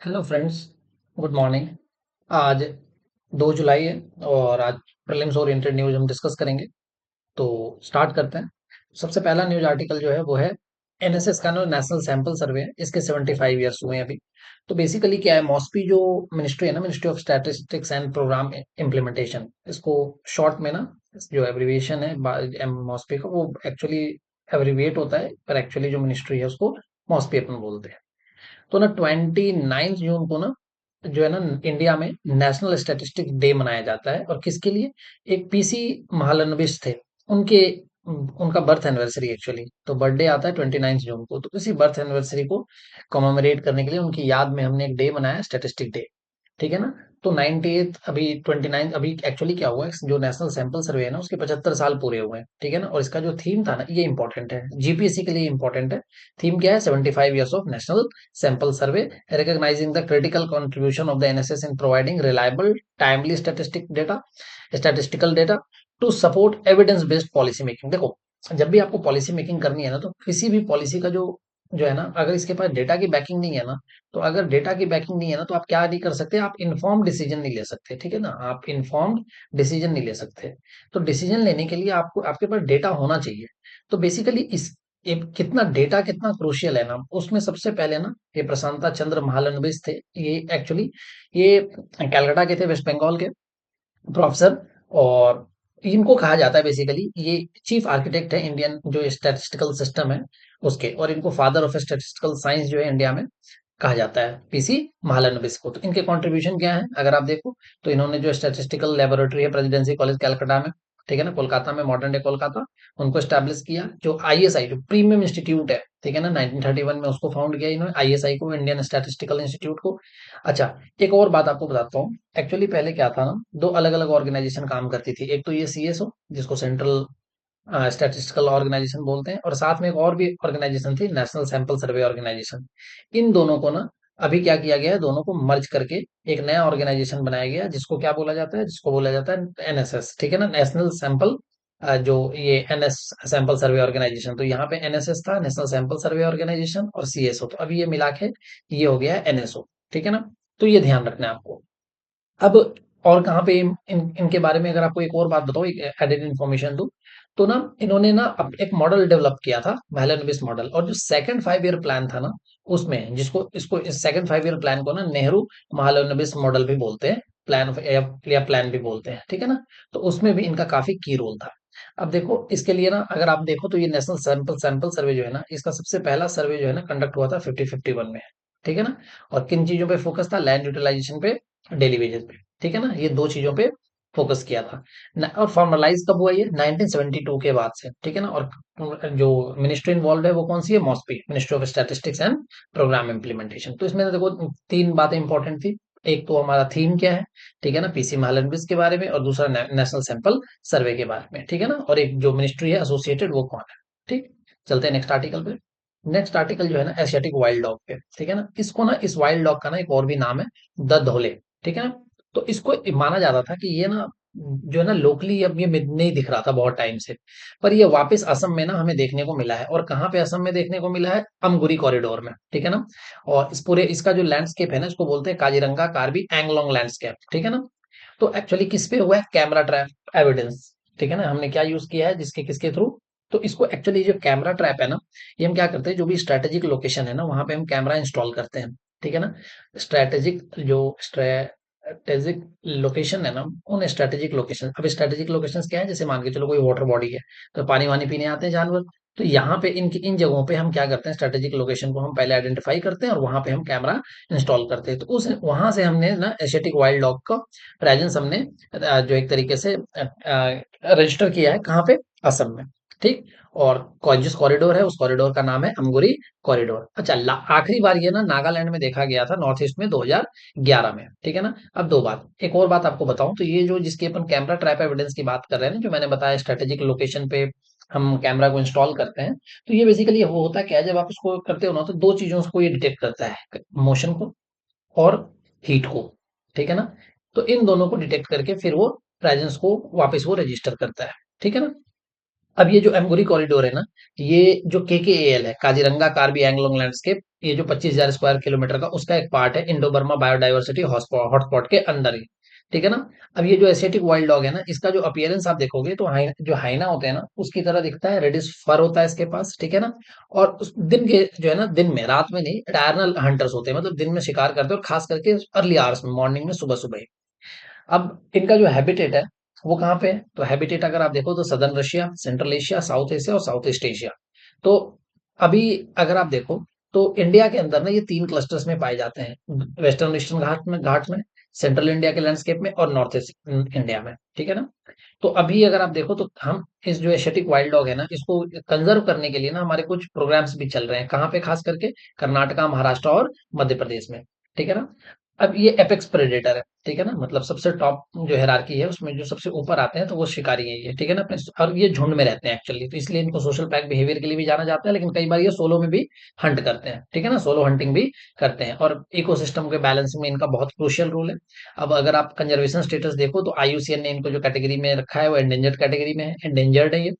Hello friends, good morning. आज 2 जुलाई है और आज प्रीलिम्स ओरिएंटेड न्यूज़ हम डिस्कस करेंगे। तो स्टार्ट करते हैं। सबसे पहला न्यूज़ आर्टिकल जो है वो है एनएसएस का ना नेशनल सैंपल सर्वे है। इसके 75 ईयर्स हुए हैं अभी। तो बेसिकली क्या है, मॉस्पी जो मिनिस्ट्री है ना, ministry of statistics and programme implementation, इसको शॉर्ट में ना जो एब्रिविएशन है मॉस्पी का, वो एक्चुअली एब्रिविएट होता है, पर एक्चुअली जो मिनिस्ट्री है उसको मॉस्पी अपन बोलते हैं। तो ना 29 जून को ना जो है ना इंडिया में नेशनल स्टैटिस्टिक्स डे मनाया जाता है। और किसके लिए? एक पीसी महालनोबिस थे, उनके उनका बर्थ एनिवर्सरी एक्चुअली। तो बर्थडे आता है 29 जून को, तो इसी बर्थ एनिवर्सरी को कॉमेमोरेट करने के लिए उनकी याद में हमने एक डे बनाया, स्टैटिस्टिक डे। ठीक है ना? तो 98 अभी 29 अभी एक्चुअली क्या हुआ है, जो नेशनल सैंपल सर्वे है ना उसके 75 साल पूरे हुए हैं। ठीक है ना? और इसका जो थीम था ना, ये इंपॉर्टेंट है, जीपीएससी के लिए इंपॉर्टेंट है। थीम क्या है? 75 years of national sample survey, recognising the critical contribution of the NSS in providing reliable timely statistical data to support evidence based policy making. देखो, जब भी आपको पॉलिसी मेकिंग करनी है ना, तो किसी भी पॉलिसी का जो जो है ना, अगर इसके पास डेटा की बैकिंग नहीं है ना, तो अगर डेटा की बैकिंग नहीं है ना, तो आप क्या नहीं कर सकते, आप इन्फॉर्म्ड डिसीजन नहीं ले सकते। ठीक है ना? आप इन्फॉर्म्ड डिसीजन नहीं ले सकते। तो डिसीजन लेने के लिए आपको आपके पास डेटा होना चाहिए। तो बेसिकली इस कितना डेटा कितना क्रूशियल है ना, उसमें सबसे पहले ना ये प्रशांता चंद्र महालनोबिस थे। ये एक्चुअली ये कलकत्ता के थे, वेस्ट बंगाल के प्रोफेसर। और इनको कहा जाता है, बेसिकली ये चीफ आर्किटेक्ट है इंडियन जो स्टैटिस्टिकल सिस्टम है उसके। और इनको फादर ऑफ स्टैटिस्टिकल साइंस जो है इंडिया में कहा जाता है, पीसी महालनोबिस को। तो इनके कंट्रीब्यूशन क्या है अगर आप देखो, तो इन्होंने जो स्टैटिस्टिकल लेबोरेटरी है प्रेसिडेंसी कॉलेज कलकत्ता में, ठीक है ना, कोलकाता में, मॉडर्न डे कोलकाता, उनको स्टैब्लिश किया। जो आईएसआई जो प्रीमियम इंस्टीट्यूट है, ठीक है ना, 1931 में उसको फाउंड किया इन्होंने, आईएसआई को, इंडियन स्टैटिस्टिकल इंस्टीट्यूट को। अच्छा, एक और बात आपको बताता हूँ। एक्चुअली पहले क्या था ना, दो अलग अलग ऑर्गेनाइजेशन काम करती थी। एक तो ये सीएसओ, जिसको सेंट्रल स्टैटिस्टिकल ऑर्गेनाइजेशन बोलते हैं, और साथ में एक और भी ऑर्गेनाइजेशन थी, नेशनल सैंपल सर्वे ऑर्गेनाइजेशन। इन दोनों को ना अभी क्या किया गया है, दोनों को मर्ज करके एक नया ऑर्गेनाइजेशन बनाया गया, जिसको क्या बोला जाता है, जिसको बोला जाता है एनएसएस। ठीक है ना? नेशनल सैंपल जो ये एनएस सैंपल सर्वे ऑर्गेनाइजेशन। तो यहाँ पे एनएसएस था, नेशनल सैंपल सर्वे ऑर्गेनाइजेशन, और सीएसओ। तो अभी ये मिला के ये हो गया है एनएसओ। ठीक है ना? तो ये ध्यान रखना है आपको। अब और कहाँ पे इनके बारे में अगर आपको एक और बात बताओ, एक एडेड इन्फॉर्मेशन दूं, तो ना इन्होंने ना एक मॉडल डेवलप किया था, मैलन मॉडल। और जो सेकंड 5 ईयर प्लान था ना, उसमें जिसको इसको इस सेकंड 5 ईयर प्लान को ना नेहरू महालनोबिस मॉडल भी बोलते हैं, प्लान या प्लान भी बोलते हैं। ठीक है ना? तो उसमें भी इनका काफी की रोल था। अब देखो, इसके लिए ना अगर आप देखो, तो ये नेशनल सैंपल सैंपल सर्वे जो है ना, इसका सबसे पहला सर्वे जो है ना कंडक्ट हुआ था 5051 में। ठीक है ना? और किन चीजों पे फोकस था? लैंड यूटिलाइजेशन पे, डेली वेजेस पे। ठीक है ना? ये दो चीजों पे फोकस किया था। और फॉर्मलाइज कब हुआ ये? 1972 के बाद से। ठीक है ना? और जो मिनिस्ट्री इन्वॉल्व है वो कौन सी है? MoSPI, ministry of statistics and programme implementation. तो इसमें देखो, तीन बातें इंपॉर्टेंट थी। एक तो हमारा थीम क्या है, ठीक है ना, पीसी महालनोबिस के बारे में, और दूसरा नेशनल सैंपल सर्वे के बारे में। ठीक है ना? और एक जो मिनिस्ट्री है एसोसिएटेड, वो कौन है। ठीक, चलते हैं नेक्स्ट आर्टिकल पे। नेक्स्ट आर्टिकल जो है ना एशियाटिक वाइल्ड डॉग पे। ठीक है ना? इसको ना, इस वाइल्ड डॉग का ना एक और भी नाम है, द धोले। ठीक है ना? तो इसको माना जाता था कि ये ना जो है ना लोकली अब ये नहीं दिख रहा था बहुत टाइम से, पर ये वापस असम में ना हमें देखने को मिला है। और कहाँ पे असम में देखने को मिला है? अमगुरी कॉरिडोर में। ठीक है ना? और इस पूरे इसका जो लैंडस्केप है ना, इसको बोलते हैं काजीरंगा कार्बी एंगलोंग लैंडस्केप। ठीक है ना? तो एक्चुअली किस पे हुआ है? Camera trap evidence. ठीक है ना? हमने क्या यूज किया है, जिसके किसके थ्रू? तो इसको एक्चुअली जो कैमरा ट्रैप है ना, ये हम क्या करते हैं, जो भी स्ट्रेटेजिक लोकेशन है ना, वहां पे हम कैमरा इंस्टॉल करते हैं। ठीक है ना? स्ट्रेटेजिक जो स्ट्रेटेजिक लोकेशन है ना, उन स्ट्रेटेजिक लोकेशन, अब स्ट्रेटेजिक लोकेशन क्या है? जैसे मान के चलो कोई वाटर बॉडी है, तो पानी वानी पीने आते हैं जानवर। तो यहाँ पे इन जगहों पे हम क्या करते हैं, स्ट्रेटेजिक लोकेशन को हम पहले आइडेंटिफाई करते हैं, और वहां पे हम कैमरा इंस्टॉल करते हैं। तो उस वहां से हमने ना एशियाटिक वाइल्ड डॉग का प्रेजेंस हमने जो एक तरीके से रजिस्टर किया है, कहाँ पे? असम में। ठीक। और जिस कॉरिडोर है, उस कॉरिडोर का नाम है अमगुरी कॉरिडोर। अच्छा, आखिरी बार ये ना नागालैंड में देखा गया था, नॉर्थ ईस्ट में, 2011 में। ठीक है ना? अब दो बात, एक और बात आपको बताऊं, तो ये जो जिसकी अपन कैमरा ट्रैप एविडेंस की बात कर रहे हैं ना, जो मैंने बताया स्ट्रेटेजिक लोकेशन पे हम कैमरा को इंस्टॉल करते हैं, तो ये बेसिकली वो होता क्या है, जब आप उसको करते हो ना, तो दो चीजों को ये डिटेक्ट करता है, मोशन को और हीट को। ठीक है ना? तो इन दोनों को डिटेक्ट करके फिर वो प्रेजेंस को वापस वो रजिस्टर करता है। ठीक है ना? अब ये जो एमगोरी कॉरिडोर है ना, ये जो केकेएल है, काजीरंगा कार्बी एंग्लोंग लैंडस्केप, ये जो 25,000 स्क्वायर किलोमीटर का उसका एक पार्ट है इंडो बर्मा बायोडाइवर्सिटी हॉटस्पॉट के अंदर ही। ठीक है ना। अब ये जो एशियाटिक वाइल्ड डॉग है ना, इसका जो अपीयरेंस आप देखोगे तो जो हाइना होते हैं ना उसकी तरह दिखता है, रेडिश फर होता है इसके पास। ठीक है ना। और उस दिन के जो है ना, दिन में, रात में नहीं, डायरनल हंटर्स होते हैं, मतलब दिन में शिकार करते हैं, और खास करके अर्ली आवर्स में, मॉर्निंग में, सुबह सुबह ही। अब इनका जो हैबिटेट है वो कहाँ पे है, तो हैबिटेट अगर आप देखो तो southern Russia, central Asia, south Asia और साउथ ईस्ट एशिया। तो अभी अगर आप देखो तो इंडिया के अंदर ना ये तीन क्लस्टर्स में पाए जाते हैं, वेस्टर्न ईस्टर्न घाट में, सेंट्रल इंडिया के लैंडस्केप में, और नॉर्थ ईस्ट इंडिया में। ठीक है ना। तो अभी अगर आप देखो तो हम इस जो एशियाटिक वाइल्ड डॉग है ना, इसको कंजर्व करने के लिए ना हमारे कुछ प्रोग्राम्स भी चल रहे हैं। कहाँ पे? खास करके कर्नाटका, महाराष्ट्र और मध्य प्रदेश में। ठीक है ना। अब ये एपेक्स प्रेडेटर है। ठीक है ना, मतलब सबसे टॉप जो हायरार्की है उसमें जो सबसे ऊपर आते हैं तो वो शिकारी है ये। ठीक है ना। और ये झुंड में रहते हैं एक्चुअली, तो इसलिए इनको सोशल पैक बिहेवियर के लिए भी जाना जाता है, लेकिन कई बार ये सोलो में भी हंट करते हैं। ठीक है ना, सोलो हंटिंग भी करते हैं, और इकोसिस्टम के बैलेंस में इनका बहुत क्रूशियल रोल है। अब अगर आप कंजर्वेशन स्टेटस देखो तो आईयूसीएन ने इनको जो कैटेगरी में रखा है वो एंडेंजर्ड कैटेगरी में है, एंडेंजर्ड है ये।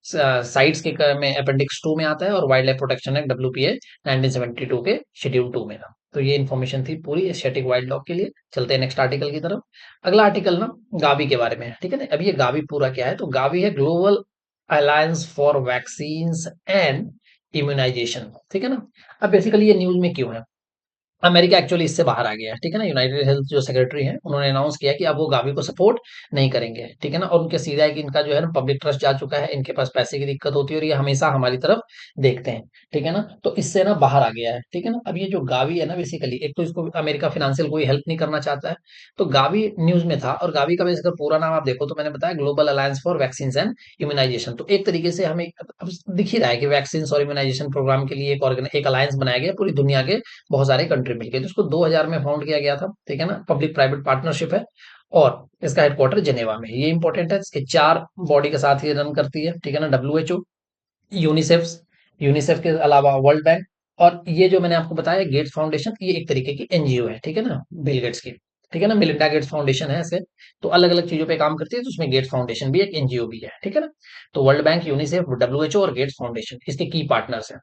साइट्स के में अपेंडिक्स 2 में आता है, और वाइल्ड लाइफ प्रोटेक्शन एक्ट डब्ल्यूपीए 1972 के शेड्यूल 2 में था। तो ये इन्फॉर्मेशन थी पूरी एशियाटिक वाइल्ड डॉग के लिए। चलते हैं नेक्स्ट आर्टिकल की तरफ। अगला आर्टिकल ना गावी के बारे में है। ठीक है ना। अब ये गावी पूरा क्या है, तो गावी है global alliance for vaccines and immunisation. ठीक है ना। अब बेसिकली ये न्यूज में क्यों है, अमेरिका एक्चुअली इससे बाहर आ गया है। ठीक है ना। यूनाइटेड हेल्थ जो सेक्रेटरी हैं उन्होंने अनाउंस किया कि अब वो गावी को सपोर्ट नहीं करेंगे। ठीक है ना। और उनके सीधा है कि इनका जो है ना पब्लिक ट्रस्ट जा चुका है, इनके पास पैसे की दिक्कत होती है और ये हमेशा हमारी तरफ देखते हैं। ठीक है ना। तो इससे ना बाहर आ गया है। ठीक है ना। अब ये जो गावी है ना, बेसिकली एक तो इसको अमेरिका फाइनेंशियल कोई हेल्प नहीं करना चाहता है। तो गावी न्यूज में था, और गावी का बेसिकली पूरा नाम आप देखो तो मैंने बताया global alliance for vaccine and immunisation. तो एक तरीके से हमें अब दिख ही रहा है कि वैक्सीन और इम्यूनाइजेशन प्रोग्राम के लिए एक अलायंस बनाया गया पूरी दुनिया के बहुत सारे कंट्री मिलके, जिसको 2000 में फाउंड किया गया था। ठीक है ना। पब्लिक प्राइवेट पार्टनरशिप है, और इसका हेडक्वार्टर जेनेवा में है। ये इंपॉर्टेंट है, इसके 4 बॉडी के साथ ये रन करती है। ठीक है ना, डब्ल्यूएचओ, यूनिसेफ, यूनिसेफ के अलावा वर्ल्ड बैंक, और ये जो मैंने आपको बताया गेट्स फाउंडेशन, ये एक तरीके की एनजीओ है। ठीक है ना, बिल गेट्स की। ठीक है ना, मिलिंडा गेट्स फाउंडेशन है ऐसे। तो अलग अलग चीजों पे काम करती है, तो उसमें गेट्स फाउंडेशन भी एक एनजीओ भी है। ठीक है ना। तो वर्ल्ड बैंक, यूनिसेफ, डब्ल्यूएचओ और गेट्स फाउंडेशन इसके की पार्टनर्स हैं।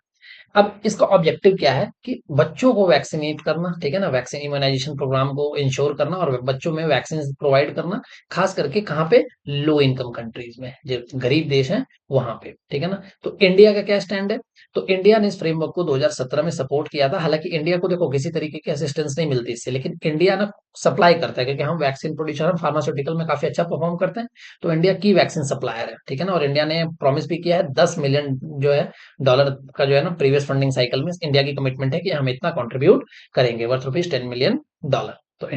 अब इसका ऑब्जेक्टिव क्या है कि बच्चों को वैक्सीनेट करना। ठीक है ना, वैक्सीन इम्यूनाइजेशन प्रोग्राम को इंश्योर करना और बच्चों में वैक्सीन प्रोवाइड करना, खास करके कहाँ पे? लो इनकम कंट्रीज में, जो गरीब देश हैं वहां पे। ठीक है ना। तो इंडिया का क्या स्टैंड है, तो इंडिया ने इस फ्रेमवर्क को 2017 में सपोर्ट किया था। हालांकि इंडिया को देखो किसी तरीके की असिस्टेंस नहीं मिलती इससे, लेकिन इंडिया ना सप्लाई करता है, क्योंकि हम वैक्सीन प्रोड्यूसर, हम फार्मास्यूटिकल में काफी अच्छा परफॉर्म करते हैं। तो इंडिया की वैक्सीन सप्लायर है। ठीक है ना। और इंडिया ने प्रॉमिस भी किया है 10 मिलियन जो है डॉलर का, जो है ना प्रीवियस फंडिंग साइकिल में इंडिया की कमिटमेंट है कि हम इतना कंट्रीब्यूट करेंगे, वर्थ रुपीज 10 मिलियन डॉलर।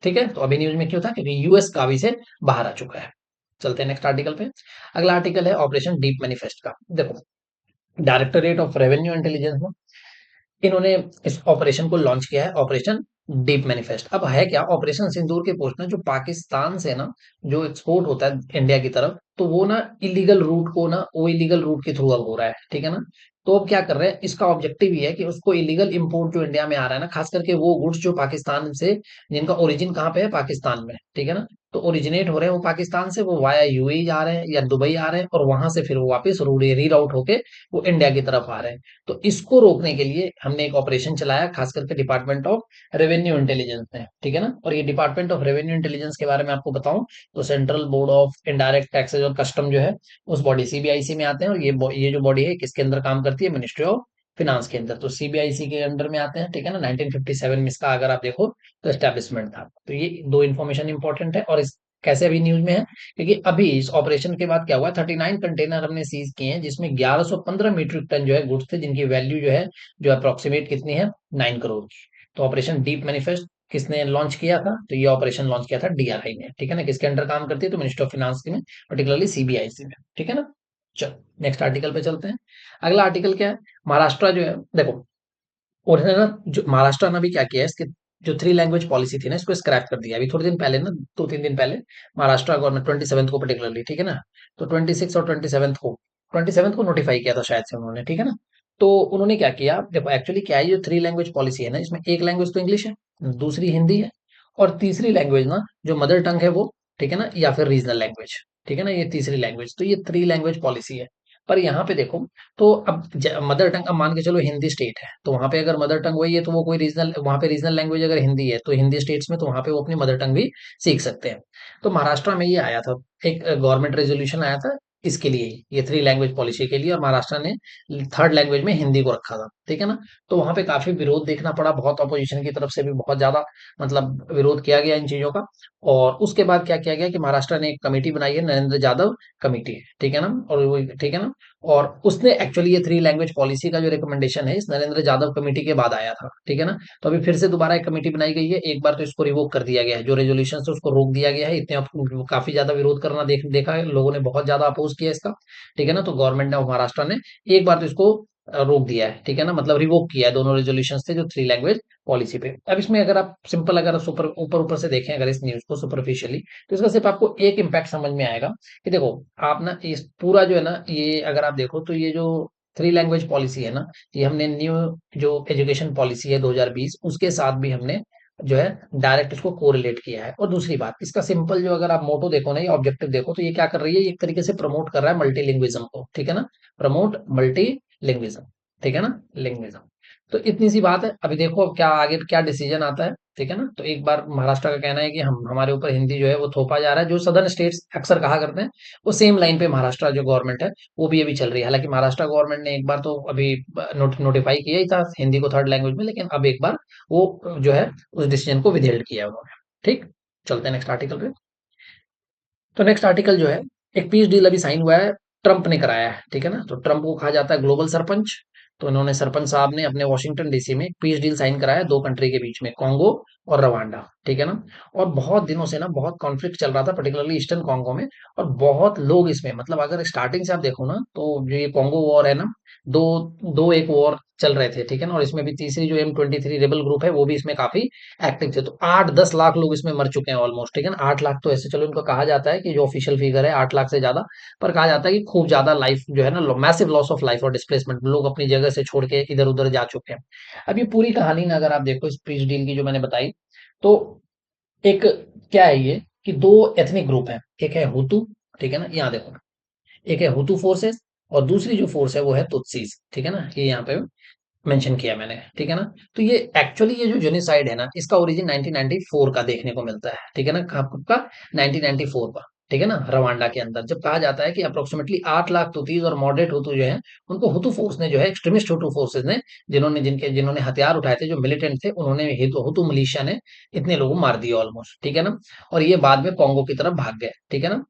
ठीक है। तो अभी न्यूज में क्यों था, क्योंकि यूएस कावी से बाहर आ चुका है। चलते हैं नेक्स्ट आर्टिकल पे। अगला आर्टिकल है ऑपरेशन डीप मैनिफेस्ट का। देखो, डायरेक्टोरेट ऑफ रेवेन्यू इंटेलिजेंस, इन्होंने इस ऑपरेशन को लॉन्च किया है, ऑपरेशन डीप मैनिफेस्ट। अब है क्या, ऑपरेशन सिंदूर के पोस्ट ना, जो पाकिस्तान से ना जो एक्सपोर्ट होता है इंडिया की तरफ, तो वो ना इलीगल रूट को ना, वो इलीगल रूट के थ्रू अब हो रहा है। ठीक है ना। तो अब क्या कर रहे हैं, इसका ऑब्जेक्टिव ये है कि उसको इलीगल इंपोर्ट जो इंडिया में आ रहा है ना, खास करके वो गुड्स जो पाकिस्तान से, जिनका ओरिजिन कहाँ पे है, पाकिस्तान में। ठीक है ना। तो ओरिजिनेट हो रहे हैं वो पाकिस्तान से, वो वाया यूएई जा रहे हैं या दुबई आ रहे हैं, और वहां से फिर वो वापस रीराउट होके वो इंडिया की तरफ आ रहे हैं। तो इसको रोकने के लिए हमने एक ऑपरेशन चलाया, खास करके डिपार्टमेंट ऑफ रेवेन्यू इंटेलिजेंस ने। ठीक है ना। और ये डिपार्टमेंट ऑफ रेवेन्यू इंटेलिजेंस के बारे में आपको बताऊं तो central board of indirect taxes और कस्टम जो है, उस बॉडी सीबीआईसी में आते हैं। और ये जो बॉडी है किसके अंदर काम करती है, मिनिस्ट्री ऑफ फिनांस के अंदर, तो सीबीआईसी के अंडर में आते हैं। ठीक है ना। 1957 में इसका अगर आप देखो तो एस्टेब्लिशमेंट था। तो ये दो इन्फॉर्मेशन इंपॉर्टेंट है, और इस कैसे अभी न्यूज में है, क्योंकि अभी इस ऑपरेशन के बाद क्या हुआ, 39 कंटेनर हमने सीज किए हैं, जिसमें 1115 मीट्रिक टन जो है गुड्स थे, जिनकी वैल्यू जो है, जो अप्रोक्सीमेट कितनी है, 9 करोड़। तो ऑपरेशन डीप मैनिफेस्ट किसने लॉन्च किया था, तो ये ऑपरेशन लॉन्च किया था डीआरआई ने। ठीक है ना। किसके अंडर काम करती है, तो मिनिस्टर ऑफ फाइनेंस में, पर्टिकुलरली सीबीआईसी में। ठीक है ना। चलो नेक्स्ट आर्टिकल पे चलते हैं। अगला आर्टिकल क्या है, महाराष्ट्र जो है, देखो, उन्होंने ना जो महाराष्ट्र ने भी क्या किया है, इसके जो 3 लैंग्वेज पॉलिसी थी ना, इसको स्क्रैप कर दिया अभी थोड़े दिन पहले ना, 2-3 दिन पहले। महाराष्ट्र गवर्नमेंट 27 को पर्टिकुलरली, ठीक है ना। तो 26 और 27 को नोटिफाई किया था शायद से उन्होंने। ठीक है ना। तो उन्होंने क्या किया, देखो एक्चुअली क्या है, ये 3 लैंग्वेज पॉलिसी है ना, इसमें एक लैंग्वेज तो इंग्लिश है, दूसरी हिंदी है, और तीसरी लैंग्वेज ना जो मदर टंग है वो, ठीक है ना, या फिर रीजनल लैंग्वेज। ठीक है ना, ये तीसरी लैंग्वेज, तो ये थ्री लैंग्वेज पॉलिसी है। पर यहाँ पे देखो, तो अब मदर टंग, अब मान के चलो हिंदी स्टेट है, तो वहां पे अगर मदर टंग वही है तो वो कोई रीजनल, वहां पे रीजनल लैंग्वेज अगर हिंदी है तो हिंदी स्टेट्स में तो वहां पे वो अपनी मदर टंग भी सीख सकते हैं। तो महाराष्ट्र में ये आया था, एक गवर्नमेंट रेजोल्यूशन आया था इसके लिए ही, ये थ्री लैंग्वेज पॉलिसी के लिए, और महाराष्ट्र ने थर्ड लैंग्वेज में हिंदी को रखा था, ठीक है ना। तो वहां पे काफी विरोध देखना पड़ा, बहुत अपोजिशन की तरफ से भी बहुत ज्यादा मतलब विरोध किया गया इन चीजों का। और उसके बाद क्या किया गया कि महाराष्ट्र ने एक कमेटी बनाई है, नरेंद्र यादव कमेटी, ठीक है ना, और वो, ठीक है ना, और उसने एक्चुअली ये थ्री लैंग्वेज पॉलिसी का जो रिकमेंडेशन है इस नरेंद्र यादव कमेटी के बाद आया था, ठीक है ना। तो अभी फिर से दोबारा एक कमेटी बनाई गई है, एक बार तो इसको रिवोक कर दिया गया है, जो रेजोल्यूशन है उसको रोक दिया गया है, इतने काफी ज्यादा विरोध करना देखा है लोगों ने, बहुत ज्यादा अपोज किया इसका, ठीक है ना। तो गवर्नमेंट ने, महाराष्ट्र ने एक बार तो इसको रोक दिया है, ठीक है ना, मतलब रिवोक किया है दोनों रेजोल्यूशन थे जो थ्री लैंग्वेज पॉलिसी पे। अब इसमें अगर आप सिंपल, अगर ऊपर ऊपर ऊपर से देखें अगर इस न्यूज को सुपरफिशियली, तो इसका सिर्फ आपको एक इम्पैक्ट समझ में आएगा कि देखो, आप ना इस पूरा जो है ना, ये अगर आप देखो तो ये जो थ्री लैंग्वेज पॉलिसी है ना, ये हमने न्यू जो एजुकेशन पॉलिसी है 2020 उसके साथ भी हमने जो है डायरेक्ट इसको कोरिलेट किया है। और दूसरी बात, इसका सिंपल जो अगर आप मोटो देखो ना, ये ऑब्जेक्टिव देखो, तो ये क्या कर रही है, ये एक तरीके से प्रमोट कर रहा है मल्टीलिंग्विज्म को, ठीक है ना, प्रमोट मल्टीलिंग्विज्म, ठीक है ना, लिंग्विज्म। तो इतनी सी बात है, अभी देखो अब क्या आगे क्या डिसीजन आता है, ठीक है ना। तो एक बार महाराष्ट्र का कहना है कि हम, हमारे ऊपर हिंदी जो है वो थोपा जा रहा है, जो सदर्न स्टेट्स अक्सर कहा करते हैं, वो सेम लाइन पे महाराष्ट्र जो गवर्नमेंट है वो भी अभी चल रही है। हालांकि महाराष्ट्र गवर्नमेंट ने एक बार तो अभी नोटिफाई किया ही था हिंदी को थर्ड लैंग्वेज में, लेकिन अब एक बार वो जो है उस डिसीजन को विदहेल्ड किया है उन्होंने। ठीक, चलते हैं नेक्स्ट आर्टिकल पे। तो नेक्स्ट आर्टिकल जो है, एक पीस डील अभी साइन हुआ है, ट्रंप ने कराया है, ठीक है ना। तो ट्रंप को कहा जाता है ग्लोबल सरपंच। तो इन्होंने, सरपंच साहब ने अपने वॉशिंगटन डीसी में पीस डील साइन कराया दो कंट्री के बीच में, कॉन्गो और रवांडा, ठीक है ना। और बहुत दिनों से ना बहुत कॉन्फ्लिक्ट चल रहा था, पर्टिकुलरली ईस्टर्न कॉन्गो में, और बहुत लोग इसमें, मतलब अगर स्टार्टिंग से आप देखो ना, तो जो ये कॉन्गो वॉर है ना, दो दो एक वॉर चल रहे थे, ठीक है ना। और इसमें भी तीसरी जो M23 रेबल ग्रुप है वो भी इसमें काफी एक्टिव थे। तो 8-10 लाख लोग इसमें मर चुके हैं ऑलमोस्ट, ठीक है ना। 8 लाख तो ऐसे चलो इनको कहा जाता है कि जो ऑफिशियल फिगर है 8 लाख से ज्यादा, पर कहा जाता है कि खूब ज्यादा लाइफ जो है ना, मैसिव लॉस ऑफ लाइफ और डिस्प्लेसमेंट, लोग अपनी जगह से छोड़ के इधर उधर जा चुके हैं। अब ये पूरी कहानी ना अगर आप देखो इस पीस डील की जो मैंने बताई, तो एक क्या है ये, कि दो एथनिक ग्रुप है, एक है हुतू, ठीक है ना, यहाँ देखो, एक है हुतू फोर्सेस, और दूसरी जो फोर्स है वो है तुत्सीज, ठीक है ना, ये यहाँ पे मेंशन किया मैंने, ठीक है ना। तो ये एक्चुअली ये जो जेनोसाइड है ना, इसका ओरिजिन 1994 का देखने को मिलता है, ठीक है ना, कब का, 1994 का, ठीक है ना, रवांडा के अंदर। जब कहा जाता है कि अप्रोक्सीमेटली 8 लाख तुतीज और मॉडरेट हुतू जो है, उनको हुतू फोर्स ने जो है, एक्सट्रीमिस्ट हुतू फोर्सेस ने, जिन्होंने हथियार उठाए थे, जो मिलिटेंट थे, उन्होंने हुतू मिलिशिया ने इतने लोग मार दिए ऑलमोस्ट, ठीक है ना। और ये बाद में कॉन्गो की तरफ भाग गए, ठीक है ना।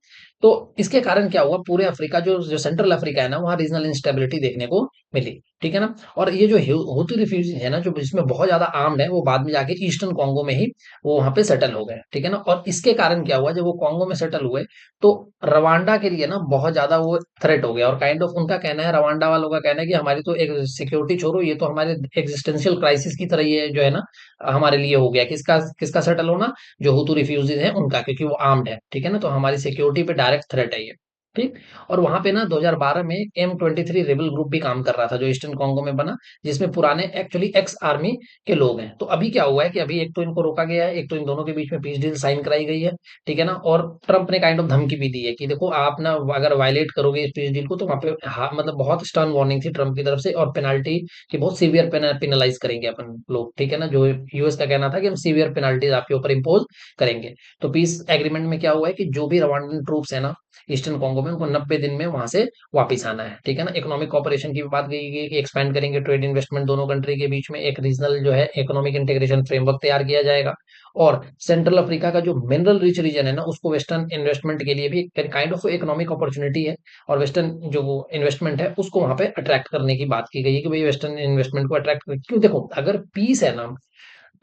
तो इसके कारण क्या हुआ, पूरे अफ्रीका, जो जो सेंट्रल अफ्रीका है ना, वहाँ रीजनल इंस्टेबिलिटी देखने को मिली, ठीक है ना। और ये जो हुतू रिफ्यूजी है ना, जो जिसमें बहुत ज्यादा आर्म्ड है, वो बाद में जाके ईस्टर्न कॉन्गो में ही वो वहां पे सेटल हो गए, ठीक है ना। और इसके कारण क्या हुआ, जब वो कॉन्गो में सेटल हुए, तो रवांडा के लिए ना बहुत ज्यादा वो थ्रेट हो गया। और काइंड ऑफ उनका कहना है, रवांडा वालों का कहना है कि हमारी तो एक सिक्योरिटी छोड़ो, ये तो हमारे एग्जिस्टेंशियल क्राइसिस की तरह ये जो है ना हमारे लिए हो गया, किसका किसका सेटल होना, जो हुतू रिफ्यूजीज है उनका, क्योंकि वो आर्म्ड है, ठीक है ना। तो हमारी सिक्योरिटी पे डायरेक्ट थ्रेट है ये, ठीक। और वहां पे ना 2012 में M23 रेबल ग्रुप भी काम कर रहा था, जो ईस्टर्न कॉन्गो में बना, जिसमें पुराने एक्चुअली एक्स आर्मी के लोग हैं। तो अभी क्या हुआ है कि अभी एक तो इनको रोका गया है, एक तो इन दोनों के बीच में पीस डील साइन कराई गई है, ठीक है ना। और ट्रंप ने काइंड ऑफ धमकी भी दी है कि देखो आप ना अगर वायलेट करोगे इस पीस डील को, तो वहां पे मतलब बहुत स्टर्न वार्निंग थी ट्रंप की तरफ से, और पेनाल्टी की बहुत सीवियर पेनलाइज करेंगे अपन लोग, ठीक है ना। जो यूएस का कहना था कि हम सीवियर पेनाल्टीज आपके ऊपर इम्पोज करेंगे। तो पीस एग्रीमेंट में क्या हुआ है कि जो भी रवांडन ट्रूप्स है ना ईस्टर्न कॉन्गो में, उनको 90 दिन में वहां से वापस आना है, ठीक है ना। इकोनॉमिक कॉपरेशन की भी बात कही गई कि एक्सपेंड करेंगे ट्रेड इन्वेस्टमेंट दोनों कंट्री के बीच में, एक रीजनल जो है इकोनॉमिक इंटीग्रेशन फ्रेमवर्क तैयार किया जाएगा। और सेंट्रल अफ्रीका का जो मिनरल रिच रीजन है ना, उसको वेस्टर्न इन्वेस्टमेंट के लिए भी काइंड ऑफ इकोनॉमिक अपॉर्चुनिटी है, और वेस्टर्न जो इन्वेस्टमेंट है उसको वहां पे अट्रैक्ट करने की बात की गई है कि भाई वेस्टर्न इन्वेस्टमेंट को अट्रैक्ट, क्यों देखो अगर पीस है ना,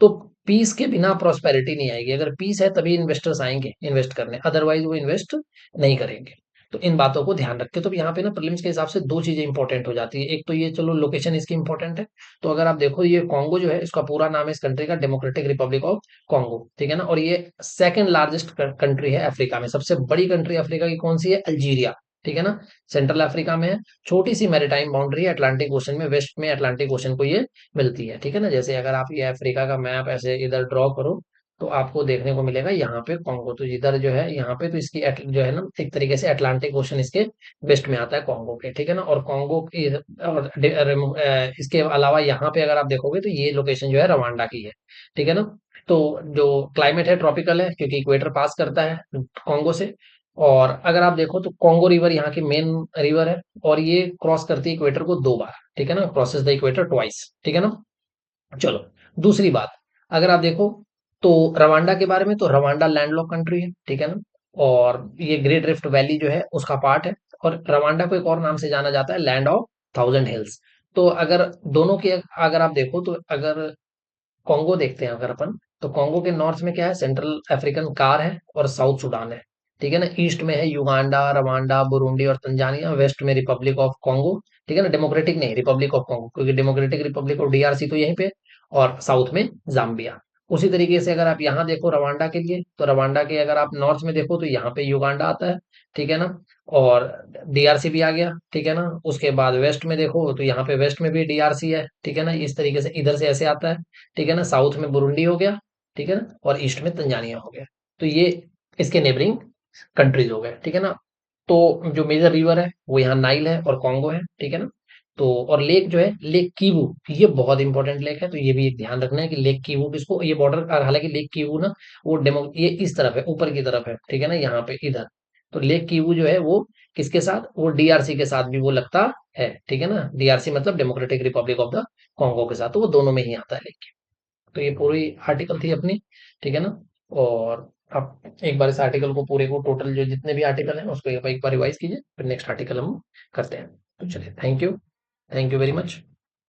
तो पीस के बिना प्रॉस्पेरिटी नहीं आएगी। अगर पीस है तभी इन्वेस्टर्स आएंगे इन्वेस्ट करने, अदरवाइज वो इन्वेस्ट नहीं करेंगे। तो इन बातों को ध्यान रखते, तो यहाँ पे ना प्रीलिम्स के हिसाब से दो चीजें इंपॉर्टेंट हो जाती है। एक तो ये चलो लोकेशन इसकी इंपॉर्टेंट है, तो अगर आप देखो ये कॉन्गो जो है, इसका पूरा नाम है इस कंट्री का डेमोक्रेटिक रिपब्लिक ऑफ कॉन्गो, ठीक है ना। और ये सेकंड लार्जेस्ट कंट्री है अफ्रीका में। सबसे बड़ी कंट्री अफ्रीका की कौन सी है, अल्जीरिया, ठीक है ना, सेंट्रल अफ्रीका में है। छोटी सी मैरीटाइम बाउंड्री है अटलांटिक ओशन में, वेस्ट में अटलांटिक ओशन को ये मिलती है, ठीक है ना। जैसे अगर आप ये अफ्रीका का मैप ऐसे इधर ड्रॉ करो, तो आपको देखने को मिलेगा यहाँ पे कॉन्गो, तो इधर जो है यहाँ पे तो इसकी जो है ना एक तरीके से अटलांटिक ओशन इसके वेस्ट में आता है कॉन्गो के, ठीक है ना। और कॉन्गो की और इसके अलावा यहाँ पे अगर आप देखोगे तो ये लोकेशन जो है रवांडा की है, ठीक है ना। तो जो क्लाइमेट है ट्रॉपिकल है, क्योंकि इक्वेटर पास करता है कॉन्गो से। और अगर आप देखो तो कॉन्गो रिवर यहाँ की मेन रिवर है, और ये क्रॉस करती है इक्वेटर को 2 बार, ठीक है ना, क्रॉसेस द इक्वेटर ट्वाइस, ठीक है ना। चलो, दूसरी बात, अगर आप देखो तो रवांडा के बारे में, तो रवांडा लैंडलॉक कंट्री है, ठीक है ना। और ये ग्रेट रिफ्ट वैली जो है उसका पार्ट है। और रवांडा को एक और नाम से जाना जाता है, लैंड ऑफ थाउजेंड हिल्स। तो अगर दोनों के अगर आप देखो तो अगर कॉन्गो देखते हैं अगर अपन, तो कॉन्गो के नॉर्थ में क्या है, सेंट्रल अफ्रीकन कार है और साउथ सूडान है, ठीक है ना। ईस्ट में है युगांडा, रवांडा, बुरुंडी और तंजानिया। वेस्ट में रिपब्लिक ऑफ कॉन्गो, ठीक है ना, डेमोक्रेटिक नहीं, रिपब्लिक ऑफ कॉन्गो, क्योंकि डेमोक्रेटिक रिपब्लिक ऑफ डीआरसी तो यहीं पे। और साउथ में जाम्बिया। उसी तरीके से अगर आप यहाँ देखो रवांडा के लिए, तो रवांडा के अगर आप नॉर्थ में देखो तो यहाँ पे युगांडा आता है, ठीक है ना। और डीआरसी भी आ गया, ठीक है ना। उसके बाद वेस्ट में देखो तो यहाँ पे वेस्ट में भी डीआरसी है, ठीक है ना। इस तरीके से इधर से ऐसे आता है, ठीक है ना। साउथ में बुरुंडी हो गया, ठीक है ना, और ईस्ट में तंजानिया हो गया। तो ये इसके नेबरिंग कंट्रीज हो गए, ठीक है ना। तो जो मेजर रिवर है वो यहाँ नाइल है और कॉन्गो है, ठीक है ना। तो और लेक जो है लेक कीवू, ये बहुत इंपॉर्टेंट लेक है, तो ये भी एक ध्यान रखना है कि लेक कीवू किसको, ये बॉर्डर, हालांकि लेक कीवू ना वो डेमो ये इस तरफ है, ऊपर की तरफ है, ठीक है ना, यहाँ पे इधर। तो लेक कीवू जो है वो किसके साथ, वो डीआरसी के साथ भी वो लगता है, ठीक है ना। डीआरसी मतलब democratic Republic of the Congo के साथ, तो वो दोनों में ही आता है लेक। तो ये पूरी आर्टिकल थी अपनी, ठीक है ना। और आप एक बार इस आर्टिकल को पूरे को, टोटल जो जितने भी आर्टिकल हैं उसको एक बार रिवाइज कीजिए, फिर नेक्स्ट आर्टिकल हम करते हैं। तो चलिए, थैंक यू वेरी मच।